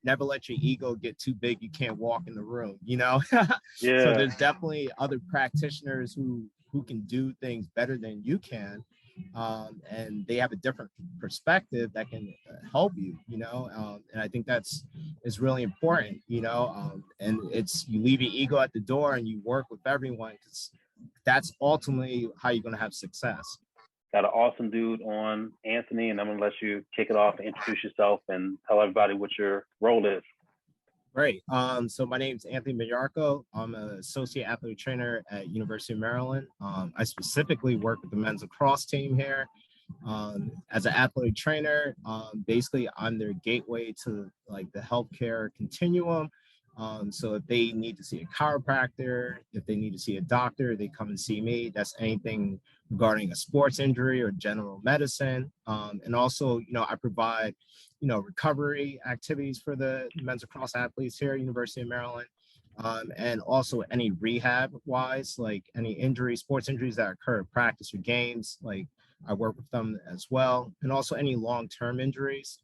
never let your ego get too big. You can't walk in the room, you know? So Yeah. there's definitely other practitioners who can do things better than you can. And they have a different perspective that can help you, you know? And I think that's is really important, you know? And it's, you leave your ego at the door and you work with everyone, because that's ultimately how you're going to have success. Got an awesome dude on, Anthony, and I'm gonna let you kick it off and introduce yourself and tell everybody what your role is. Great. So my name is Anthony Benyarko. I'm an associate athlete trainer at University of Maryland. I specifically work with the men's lacrosse team here. As an athlete trainer, basically I'm their gateway to like the healthcare continuum. So if they need to see a chiropractor, if they need to see a doctor, they come and see me. That's anything regarding a sports injury or general medicine. And also, you know, I provide, you know, recovery activities for the men's lacrosse athletes here at University of Maryland. And also any rehab wise, like any injuries, sports injuries that occur at practice or games, like I work with them as well. And also any long-term injuries,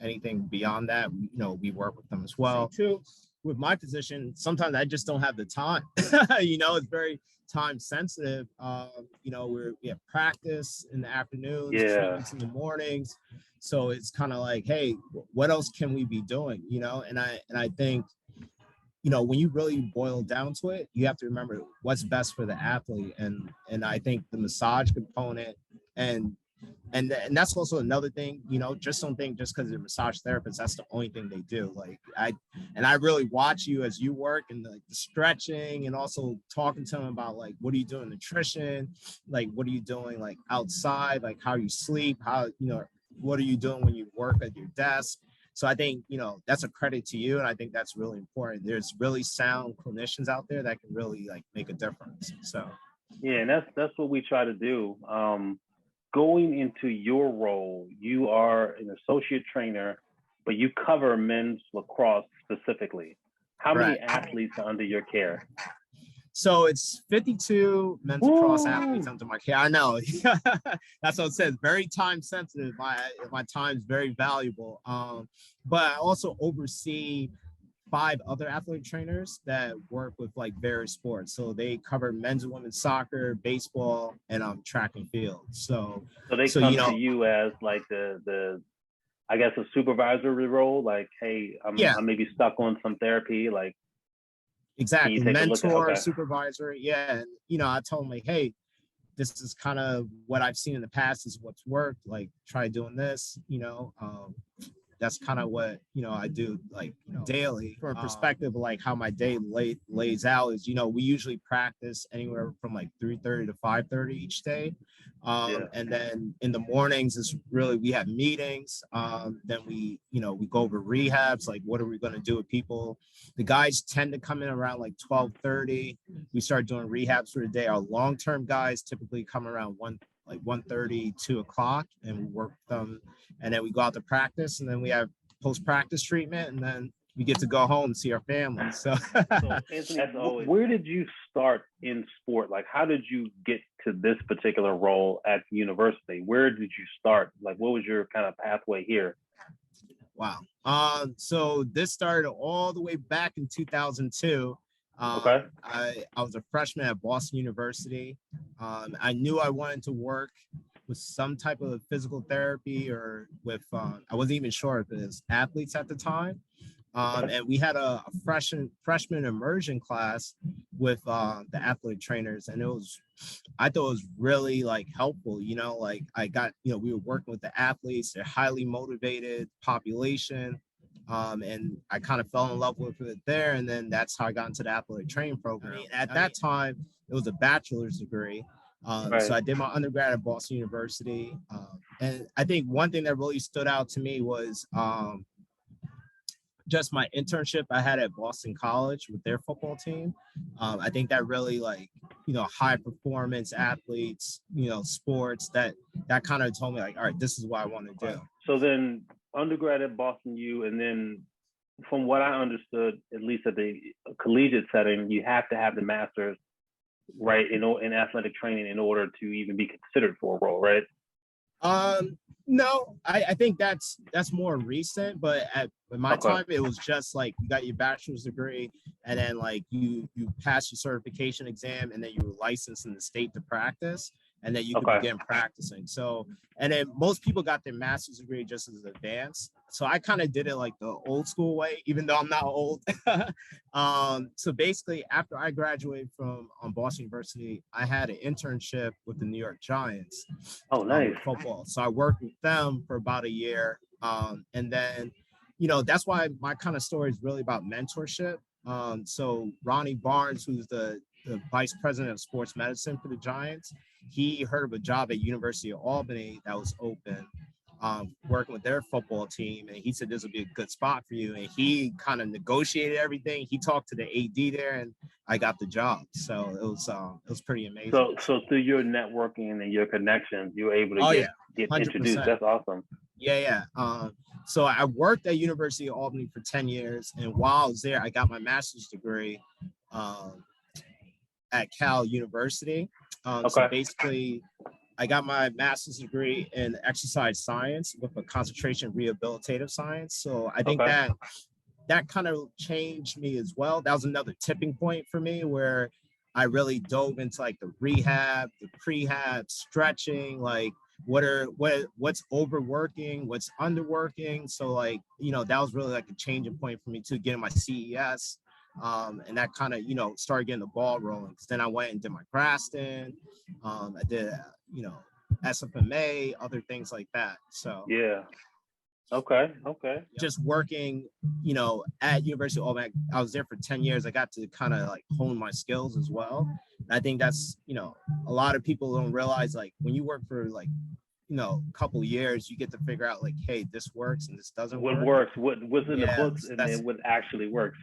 anything beyond that, you know, we work with them as well. Too, with my position, sometimes I just don't have the time. You know, it's very time sensitive. You know, we have practice in the afternoons, Yeah. treatments in the mornings. So it's kind of like, hey, what else can we be doing? You know, and I think, you know, when you really boil down to it, you have to remember what's best for the athlete. And I think the massage component and and that's also another thing, you know, just don't think just because they're massage therapists, that's the only thing they do. Like I really watch you as you work, and the stretching, and also talking to them about like, what are you doing nutrition, like what are you doing like outside, like how you sleep, how, you know, what are you doing when you work at your desk. So I think, you know, that's a credit to you. And I think that's really important. There's really sound clinicians out there that can really like make a difference. So Yeah, and that's what we try to do. Going into your role, you are an associate trainer, but you cover men's lacrosse specifically. How many correct. athletes are under your care? So it's 52 men's lacrosse athletes under my care. I know. That's what it says. Very time sensitive. My time is very valuable. But I also oversee 5 other athlete trainers that work with like various sports. So they cover men's and women's soccer, baseball, and track and field. So they come you know, to you as like the I guess a supervisory role, like, hey, yeah, I'm maybe stuck on some therapy, like, can you exactly. take a look at? Mentor, Okay. supervisor, yeah. And you know, I told them like, hey, this is kind of what I've seen in the past is what's worked. Like, try doing this, you know. That's kind of what, you know, I do like, you know, daily. From a perspective of like how my day lays out is, you know, we usually practice anywhere from like 3:30 to 5:30 each day. Yeah. And then in the mornings is really, we have meetings. Then we, you know, we go over rehabs, like what are we going to do with people. The guys tend to come in around like 12:30. We start doing rehabs for the day. Our long-term guys typically come around 1:30, 2 o'clock, and we work with them, and then we go out to practice, and then we have post-practice treatment, and then we get to go home and see our families. So Anthony, where did you start in sport? Like, how did you get to this particular role at the university? Where did you start? Like, what was your kind of pathway here? Wow. So this started all the way back in 2002. Okay. I was a freshman at Boston University. I knew I wanted to work with some type of physical therapy, or with, I wasn't even sure if it was athletes at the time. And we had a freshman immersion class with the athlete trainers, and I thought it was really like helpful. You know, like I got, you know, we were working with the athletes, they're highly motivated population. And I kind of fell in love with it there. And then that's how I got into the athletic training program. At that time, it was a bachelor's degree. Right. So I did my undergrad at Boston University. And I think one thing that really stood out to me was just my internship I had at Boston College with their football team. I think that really, like, you know, high performance athletes, you know, sports, that kind of told me like, all right, this is what I want to do. So then undergrad at Boston U, and then from what I understood, at least at the collegiate setting, you have to have the master's, right, in athletic training in order to even be considered for a role, right? No, I think that's more recent, but at my Okay. time, it was just like you got your bachelor's degree, and then like you pass your certification exam, and then you were licensed in the state to practice, and then you could Okay. begin practicing. So, and then most people got their master's degree just as advanced. So I kind of did it like the old school way, even though I'm not old. So basically, after I graduated from Boston University, I had an internship with the New York Giants Oh, nice. with football. So I worked with them for about a year. And then, that's why my kind of story is really about mentorship. So Ronnie Barnes, who's the vice president of sports medicine for the Giants, he heard of a job at University of Albany that was open, working with their football team, and he said this would be a good spot for you. And he kind of negotiated everything. He talked to the AD there, and I got the job. So it was pretty amazing. So through your networking and your connections, you were able to Oh yeah, get introduced. 100%. That's awesome. Yeah. So I worked at University of Albany for 10 years. And while I was there, I got my master's degree um, at Cal University. So Okay. basically, I got my master's degree in exercise science with a concentration in rehabilitative science. So I think Okay. that kind of changed me as well. That was another tipping point for me where I really dove into like the rehab, the prehab, stretching, like what's overworking, what's underworking. So like, that was really like a changing point for me to getting my CES. And that kind of, started getting the ball rolling. Cause then I went and did my Graston. I did, SFMA, other things like that. So Yeah. Okay. Okay. just working, at University of Albany, I was there for 10 years. I got to kind of like hone my skills as well. And I think that's, a lot of people don't realize like when you work for like, a couple years, you get to figure out like, hey, this works and this doesn't What work. works? What's in the Yeah, books, so and that's then what actually works.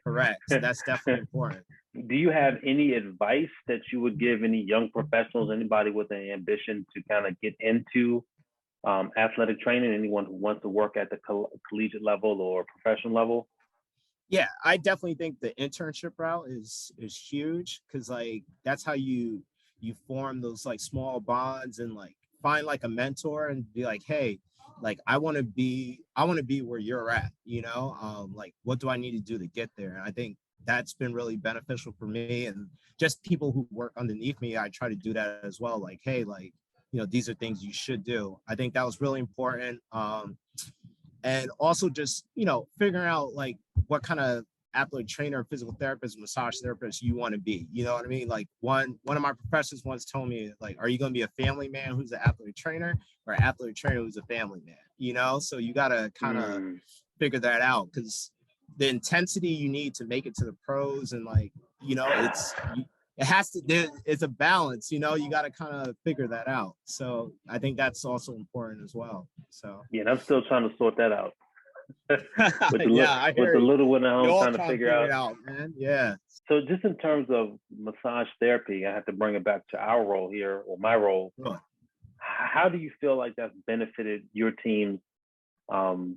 correct. So that's definitely important. Do you have any advice that you would give any young professionals, anybody with an ambition to kind of get into athletic training, anyone who wants to work at the collegiate level or professional level? Yeah, I definitely think the internship route is huge because like that's how you form those like small bonds and like find like a mentor and be like, hey, like I want to be where you're at, like what do I need to do to get there? And I think that's been really beneficial for me and just people who work underneath me. I try to do that as well. Like, hey, like, these are things you should do. I think that was really important. And also just figuring out like what kind of athletic trainer, physical therapist, massage therapist you want to be. You know what I mean? Like one of my professors once told me, like, are you going to be a family man who's an athletic trainer or an athletic trainer who's a family man? So you got to kind of figure that out because the intensity you need to make it to the pros and like it has to it's a balance. You got to kind of figure that out. So I think that's also important as well. So Yeah, and I'm still trying to sort that out. yeah, I with hear the you. little one at You home, all trying to trying to figure figure out. it out, man. Yeah. So just in terms of massage therapy, I have to bring it back to our role here, or my role. Sure. How do you feel like that's benefited your team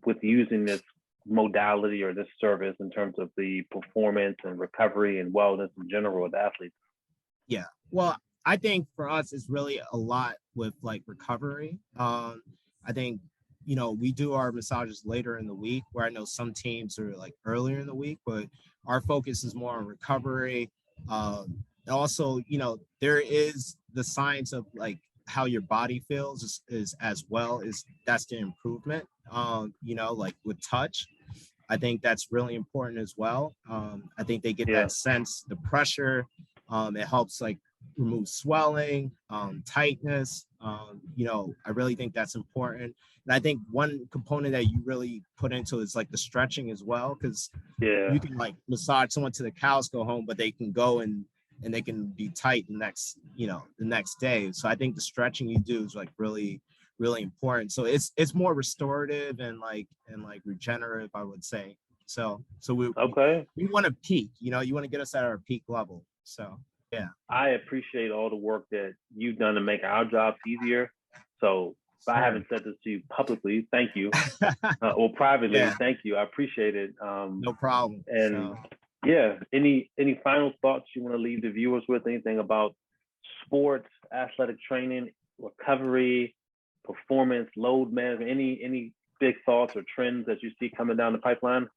with using this modality or this service in terms of the performance and recovery and wellness in general with athletes? Yeah. Well, I think for us, it's really a lot with like recovery. I think, we do our massages later in the week where I know some teams are like earlier in the week, but our focus is more on recovery. Also, there is the science of like how your body feels is as well as that's the improvement. Like with touch. I think that's really important as well. I think they get Yeah. that sense, the pressure. It helps like remove swelling, tightness. I really think that's important. And I think one component that you really put into is like the stretching as well, because Yeah. you can like massage someone to the cows go home, but they can go and they can be tight the next day. So I think the stretching you do is like really important. So it's more restorative and like regenerative, I would say. So Okay. we want to peak, you want to get us at our peak level. So yeah. I appreciate all the work that you've done to make our jobs easier. So if I haven't said this to you publicly, thank you. Or privately, Yeah. thank you. I appreciate it. No problem. And yeah, any final thoughts you want to leave the viewers with? Anything about sports, athletic training, recovery, performance, load management? Any big thoughts or trends that you see coming down the pipeline?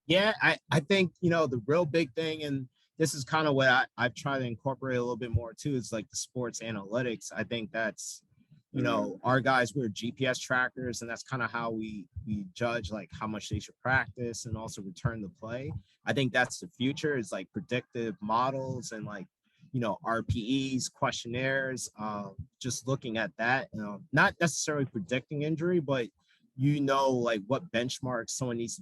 Yeah, I think, the real big thing, and this is kind of what I've tried to incorporate a little bit more too, is like the sports analytics. I think that's, our guys, we're GPS trackers, and that's kind of how we judge like how much they should practice and also return to play. I think that's the future, is like predictive models and like, RPEs, questionnaires, just looking at that, not necessarily predicting injury, but like what benchmarks someone needs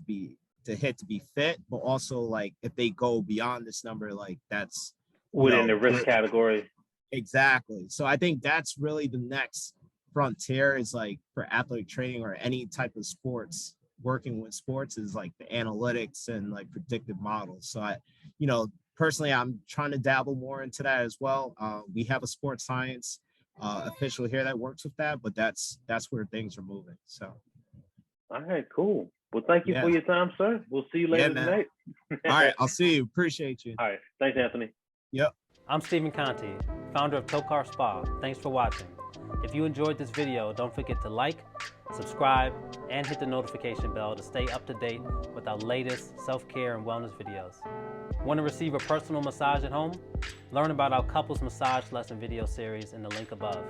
to hit to be fit, but also like if they go beyond this number, like that's Within the risk category. Exactly. So I think that's really the next frontier, is like for athletic training or any type of sports, working with sports, is like the analytics and like predictive models. So personally, I'm trying to dabble more into that as well. We have a sports science official here that works with that, but that's where things are moving. So. All right, cool. Well, thank you for your time, sir. We'll see you later tonight. All right, I'll see you. Appreciate you. All right, thanks, Anthony. Yep. I'm Stephen Conti, founder of Tokar Spa. Thanks for watching. If you enjoyed this video, don't forget to like, subscribe, and hit the notification bell to stay up to date with our latest self-care and wellness videos. Want to receive a personal massage at home? Learn about our couples massage lesson video series in the link above.